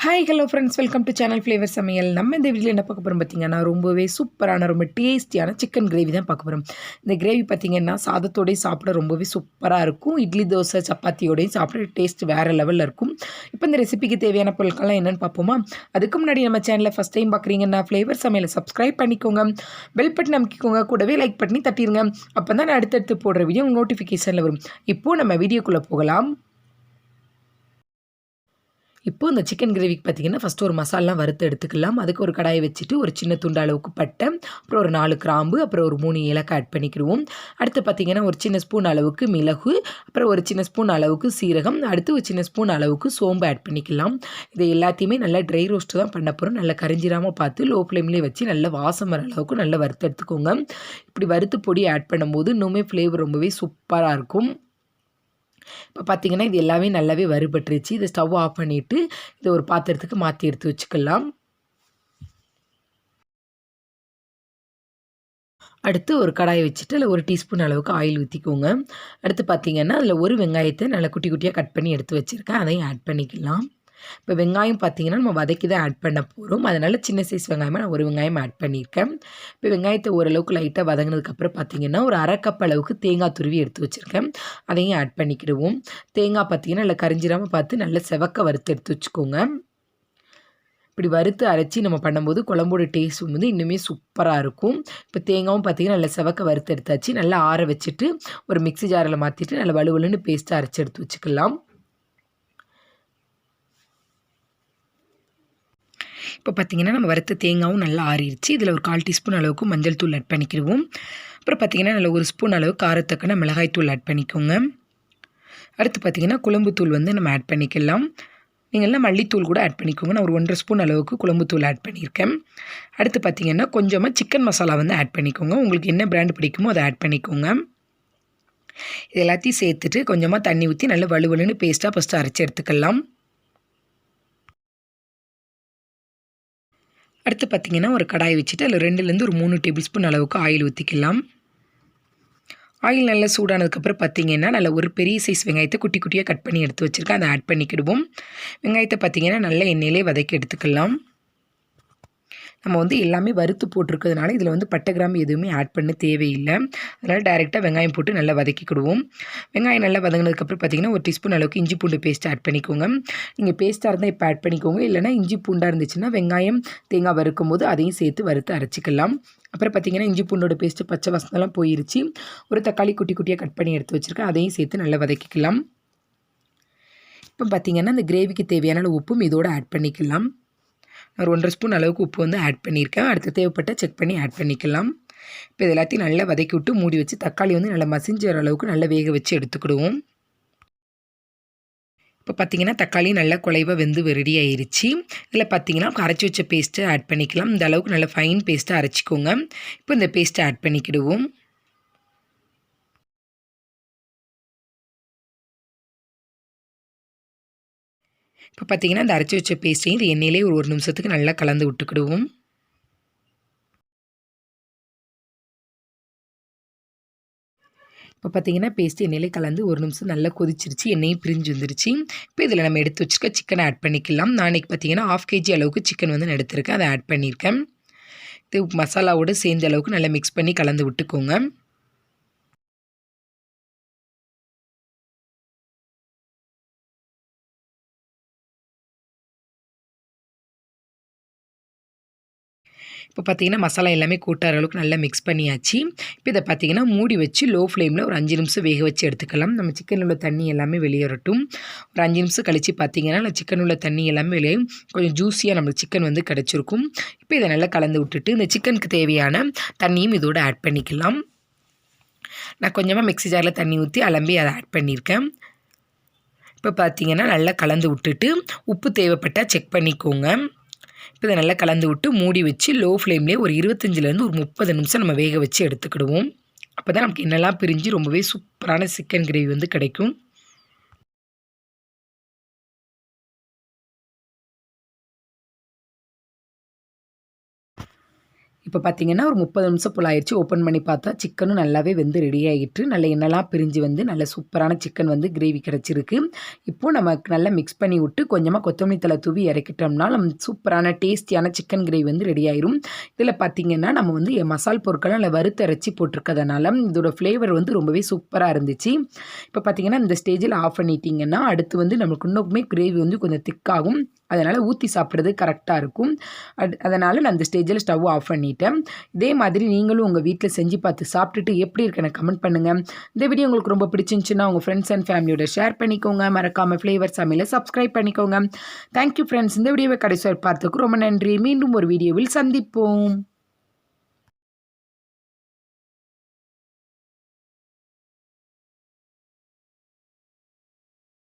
Hi hello friends, welcome to channel flavour சமையல். நம்ம இந்த வீடியோவில் என்ன பார்க்க போகிறோம் பார்த்தீங்கன்னா, ரொம்பவே சூப்பரான ரொம்ப டேஸ்டியான சிக்கன் கிரேவி தான் பார்க்க போகிறோம். இந்த கிரேவி பார்த்தீங்கன்னா சாதத்தோடையும் சாப்பிட ரொம்பவே சூப்பராக இருக்கும். இட்லி, தோசை, சப்பாத்தியோடையும் சாப்பிட டேஸ்ட் வேறு லெவலில் இருக்கும். இப்போ இந்த ரெசிபிக்கு தேவையான பொருட்கள்லாம் என்னென்னு பார்ப்போமா? அதுக்கு முன்னாடி நம்ம சேனலை ஃபஸ்ட் டைம் பார்க்குறீங்கன்னா ஃப்ளேவர் சமையலை சப்ஸ்கிரைப் பண்ணிக்கோங்க, பெல் பட்டன் அமைக்கிக்கோங்க, கூடவே லைக் பண்ணி தட்டிடுங்க. அப்போ தான் நான் அடுத்தடுத்து போடுற வீடியோ நோட்டிஃபிகேஷனில் வரும். இப்போது நம்ம வீடியோக்குள்ளே போகலாம். இப்போது இந்த சிக்கன் கிரேவிக்கு பார்த்திங்கன்னா ஃபஸ்ட்டு ஒரு மசாலாம் வறுத்து எடுத்துக்கலாம். அதுக்கு ஒரு கடாயை வச்சுட்டு ஒரு சின்ன துண்டு அளவுக்கு பட்டை, அப்புறம் ஒரு 4 கிராம்பு, அப்புறம் ஒரு 3 ஏலக்காய் ஆட் பண்ணிக்கிடுவோம். அடுத்து பார்த்திங்கன்னா ஒரு சின்ன ஸ்பூன் அளவுக்கு மிளகு, அப்புறம் ஒரு சின்ன ஸ்பூன் அளவுக்கு சீரகம், அடுத்து ஒரு சின்ன ஸ்பூன் அளவுக்கு சோம்பு ஆட் பண்ணிக்கலாம். இதை எல்லாத்தையுமே நல்லா ட்ரை ரோஸ்ட்டு தான் பண்ண போகிறோம். நல்லா கரிஞ்சிராமல் பார்த்து லோ ஃப்ளேம்லேயே வச்சு நல்லா வாசம் வர அளவுக்கு நல்லா வறுத்து எடுத்துக்கோங்க. இப்படி வறுத்து பொடி ஆட் பண்ணும்போது இன்னுமே ஃப்ளேவர் ரொம்பவே சூப்பராக இருக்கும். இப்போ பார்த்தீங்கன்னா இது எல்லாமே நல்லாவே வறுபட்டுருச்சு. இதை ஸ்டவ் ஆஃப் பண்ணிவிட்டு இதை ஒரு பாத்திரத்துக்கு மாற்றி எடுத்து வச்சுக்கலாம். அடுத்து ஒரு கடாயை வச்சுட்டு அதில் 1 டீஸ்பூன் அளவுக்கு ஆயில் ஊற்றிக்கோங்க. அடுத்து பார்த்திங்கன்னா அதில் ஒரு வெங்காயத்தை நல்லா குட்டி குட்டியாக கட் பண்ணி எடுத்து வச்சுருக்கேன். அதையும் ஆட் பண்ணிக்கலாம். இப்போ வெங்காயம் பார்த்திங்கன்னா நம்ம வதக்கி தான் ஆட் பண்ண போகிறோம். அதனால் சின்ன சைஸ் வெங்காயமாக நான் ஒரு வெங்காயம் ஆட் பண்ணியிருக்கேன். இப்போ வெங்காயத்தை ஓரளவுக்கு லைட்டாக வதங்கினதுக்கப்புறம் பார்த்திங்கன்னா ஒரு 1/2 கப் அளவுக்கு தேங்காய் துருவி எடுத்து வச்சுருக்கேன். அதையும் ஆட் பண்ணிக்கிடுவோம். தேங்காய் பார்த்திங்கன்னா நல்லா கரிஞ்சிராமல் பார்த்து நல்லா செவக்க வறுத்து எடுத்து வச்சுக்கோங்க. இப்படி வறுத்து அரைச்சி நம்ம பண்ணும்போது குழம்போட டேஸ்ட் வந்து இன்னுமே சூப்பராக இருக்கும். இப்போ தேங்காயும் பார்த்திங்கன்னா நல்லா செவக்க வறுத்து எடுத்தாச்சு. நல்லா ஆற வச்சுட்டு ஒரு மிக்ஸி ஜாரில் மாற்றிட்டு நல்லா வலுவலுன்னு பேஸ்ட்டாக அரைச்சி எடுத்து வச்சுக்கலாம். இப்போ பார்த்திங்கன்னா நம்ம வறுத்த தேங்காயும் நல்லா ஆறிடுச்சு. இதில் ஒரு 1/4 டீஸ்பூன் அளவுக்கு மஞ்சள் தூள் ஆட் பண்ணிக்கிடுவோம். அப்புறம் பார்த்திங்கன்னா நல்ல 1 ஸ்பூன் அளவு காரத்தக்கன மிளகாய் தூள் ஆட் பண்ணிக்கோங்க. அடுத்து பார்த்திங்கன்னா குழம்புத்தூள் வந்து நம்ம ஆட் பண்ணிக்கலாம். நீங்கள்லாம் மல்லித்தூள் கூட ஆட் பண்ணிக்கோங்க. நான் ஒரு 1/2 ஸ்பூன் அளவுக்கு குழம்புத்தூள் ஆட் பண்ணியிருக்கேன். அடுத்து பார்த்திங்கன்னா கொஞ்சமாக சிக்கன் மசாலா வந்து ஆட் பண்ணிக்கோங்க. உங்களுக்கு என்ன பிராண்டு பிடிக்குமோ அதை ஆட் பண்ணிக்கோங்க. இது எல்லாத்தையும் சேர்த்துட்டு கொஞ்சமாக தண்ணி ஊற்றி நல்லா வலுவலுன்னு பேஸ்ட்டாக ஃபஸ்ட்டு அரைச்சி எடுத்துக்கலாம். அடுத்து பார்த்திங்கன்னா ஒரு கடாய் வச்சுட்டு அதில் 2லேருந்து ஒரு 3 டேபிள் ஸ்பூன் அளவுக்கு ஆயில் ஊற்றிக்கலாம். ஆயில் நல்லா சூடானதுக்கப்புறம் பார்த்திங்கன்னா நல்லா ஒரு பெரிய சைஸ் வெங்காயத்தை குட்டி குட்டியாக கட் பண்ணி எடுத்து வச்சுருக்கேன். அதை ஆட் பண்ணிக்கிடுவோம். வெங்காயத்தை பார்த்திங்கன்னா நல்லா எண்ணெயிலே வதக்கி எடுத்துக்கலாம். நம்ம வந்து எல்லாமே வறுத்து போட்டிருக்கிறதுனால இதில் வந்து பட்டை கிராம்பு எதுவுமே ஆட் பண்ண தேவையில்லை. அதனால் டைரெக்டாக வெங்காயம் போட்டு நல்லா வதக்கிக்கிடுவோம். வெங்காயம் நல்லா வதங்கினதுக்கப்புறம் பார்த்திங்கன்னா 1 டீஸ்பூன் அளவுக்கு இஞ்சி பூண்டு பேஸ்ட் ஆட் பண்ணிக்கோங்க. நீங்கள் பேஸ்ட்டாக இருந்தால் இப்போ ஆட் பண்ணிக்கோங்க. இல்லைனா இஞ்சி பூண்டாக இருந்துச்சுன்னா வெங்காயம் தேங்காய் வறுக்கும் போது அதையும் சேர்த்து வறுத்து அரைச்சிக்கலாம். அப்புறம் பார்த்திங்கன்னா இஞ்சி பூண்டோட பேஸ்ட்டு பச்சை வாசனைலாம் போயிருச்சு. ஒரு தக்காளி குட்டி குட்டியாக கட் பண்ணி எடுத்து வச்சுருக்கேன். அதையும் சேர்த்து நல்லா வதக்கிக்கலாம். இப்போ பார்த்திங்கன்னா இந்த கிரேவிக்கு தேவையான உப்பும் இதோடு ஆட் பண்ணிக்கலாம். ஒரு 1/2 ஸ்பூன் அளவுக்கு உப்பு வந்து ஆட் பண்ணியிருக்கேன். அடுத்து தேவைப்பட்ட செக் பண்ணி ஆட் பண்ணிக்கலாம். இப்போ இது எல்லாத்தையும் நல்லா வதக்கி விட்டு மூடி வச்சு தக்காளி வந்து நல்லா மசிஞ்ச அளவுக்கு நல்லா வேக வச்சு எடுத்துக்கிடுவோம். இப்போ பார்த்திங்கன்னா தக்காளி நல்லா குழைவாக வெந்து ரெடி ஆயிருச்சு. இதில் பார்த்திங்கன்னா அரைச்சி வச்ச பேஸ்ட்டு ஆட் பண்ணிக்கலாம். இந்த அளவுக்கு நல்லா ஃபைன் பேஸ்ட்டாக அரைச்சிக்கோங்க. இப்போ இந்த பேஸ்ட்டை ஆட் பண்ணிக்கிடுவோம். இப்போ பார்த்திங்கன்னா இந்த அரைச்சி வச்ச பேஸ்ட்டையும் இது எண்ணெயிலே ஒரு நிமிஷத்துக்கு நல்லா கலந்து விட்டுக்கிடுவோம். இப்போ பார்த்திங்கன்னா பேஸ்ட்டு எண்ணெயிலே கலந்து ஒரு நிமிஷம் நல்லா கொதிச்சிருச்சு. எண்ணெயும் பிரிஞ்சு வந்துருச்சு. இப்போ இதில் நம்ம எடுத்து வச்சுருக்க சிக்கனை ஆட் பண்ணிக்கலாம். நான் இன்றைக்கி பார்த்திங்கன்னா 1/2 kg அளவுக்கு சிக்கன் வந்து நான் எடுத்திருக்கேன். அதை ஆட் பண்ணியிருக்கேன். இது மசாலாவோடு சேர்ந்த அளவுக்கு நல்லா மிக்ஸ் பண்ணி கலந்து விட்டுக்கோங்க. இப்போ பார்த்திங்கன்னா மசாலா எல்லாமே கூட்டார அளவுக்கு நல்லா மிக்ஸ் பண்ணியாச்சு. இப்போ இதை பார்த்திங்கன்னா மூடி வச்சு லோ ஃப்ளேமில் ஒரு 5 நிமிஷம் வேக வச்சு எடுத்துக்கலாம். நம்ம சிக்கனில் உள்ள தண்ணி எல்லாமே வெளியேறட்டும். ஒரு 5 நிமிஷம் கழித்து பார்த்திங்கன்னா நான் சிக்கன் உள்ள தண்ணி எல்லாமே வெளியே கொஞ்சம் ஜூஸியாக நம்மளுக்கு சிக்கன் வந்து கிடச்சிருக்கும். இப்போ இதை நல்லா கலந்து விட்டுட்டு இந்த சிக்கனுக்கு தேவையான தண்ணியும் இதோடு ஆட் பண்ணிக்கலாம். நான் கொஞ்சமாக மிக்ஸி ஜாரில் தண்ணி ஊற்றி அலம்பி அதை ஆட் பண்ணியிருக்கேன். இப்போ பார்த்திங்கன்னா நல்லா கலந்து விட்டுட்டு உப்பு தேவைப்பட்டால் செக் பண்ணிக்கோங்க. இப்போ இதை நல்லா கலந்து விட்டு மூடி வச்சு லோ ஃப்ளேம்லேயே ஒரு 25லேருந்து ஒரு 30 நிமிஷம் நம்ம வேக வச்சு எடுத்துக்கிடுவோம். அப்போ தான் நமக்கு என்னெல்லாம் பிரிஞ்சு ரொம்பவே சூப்பரான சிக்கன் கிரேவி வந்து கிடைக்கும். இப்போ பார்த்தீங்கன்னா ஒரு 30 நிமிஷம் போல் ஆயிடுச்சு. ஓப்பன் பண்ணி பார்த்தா சிக்கனும் நல்லாவே வெந்து ரெடி ஆகிட்டு நல்ல எண்ணெய்லாம் பிரிஞ்சு வந்து நல்ல சூப்பரான சிக்கன் வந்து கிரேவி கிடச்சிருக்கு. இப்போது நமக்கு நல்லா மிக்ஸ் பண்ணி விட்டு கொஞ்சமாக கொத்தமல்லி தழை தூவி இறக்கிட்டோம்னா நம்ம சூப்பரான டேஸ்டியான சிக்கன் கிரேவி வந்து ரெடி ஆயிரும். இதில் பார்த்தீங்கன்னா நம்ம வந்து மசால் பொருட்களை நல்லா வறுத்தரைச்சி போட்டிருக்கிறதுனால இதோட ஃப்ளேவர் வந்து ரொம்பவே சூப்பராக இருந்துச்சு. இப்போ பார்த்தீங்கன்னா இந்த ஸ்டேஜில் ஆஃப் பண்ணிட்டீங்கன்னா அடுத்து வந்து நமக்கு இன்னுமே கிரேவி வந்து கொஞ்சம் திக்காகும். அதனால் ஊற்றி சாப்பிட்றது கரெக்டாக இருக்கும். அதனால் நான் இந்த ஸ்டேஜில் ஸ்டவ் ஆஃப் பண்ணிட்டேன். இதே மாதிரி நீங்களும் உங்கள் வீட்டில் செஞ்சு பார்த்து சாப்பிட்டுட்டு எப்படி இருக்குன்னு கமெண்ட் பண்ணுங்கள். இந்த வீடியோ உங்களுக்கு ரொம்ப பிடிச்சிருந்துச்சுன்னா உங்கள் ஃப்ரெண்ட்ஸ் அண்ட் ஃபேமிலியோட ஷேர் பண்ணிக்கோங்க. மறக்காமல் ஃப்ளேவர் சமையலை சப்ஸ்கிரைப் பண்ணிக்கோங்க. Thank you friends. இந்த வீடியோவை கடைசி பார்த்ததுக்கு ரொம்ப நன்றி. மீண்டும் ஒரு வீடியோவில் சந்திப்போம்.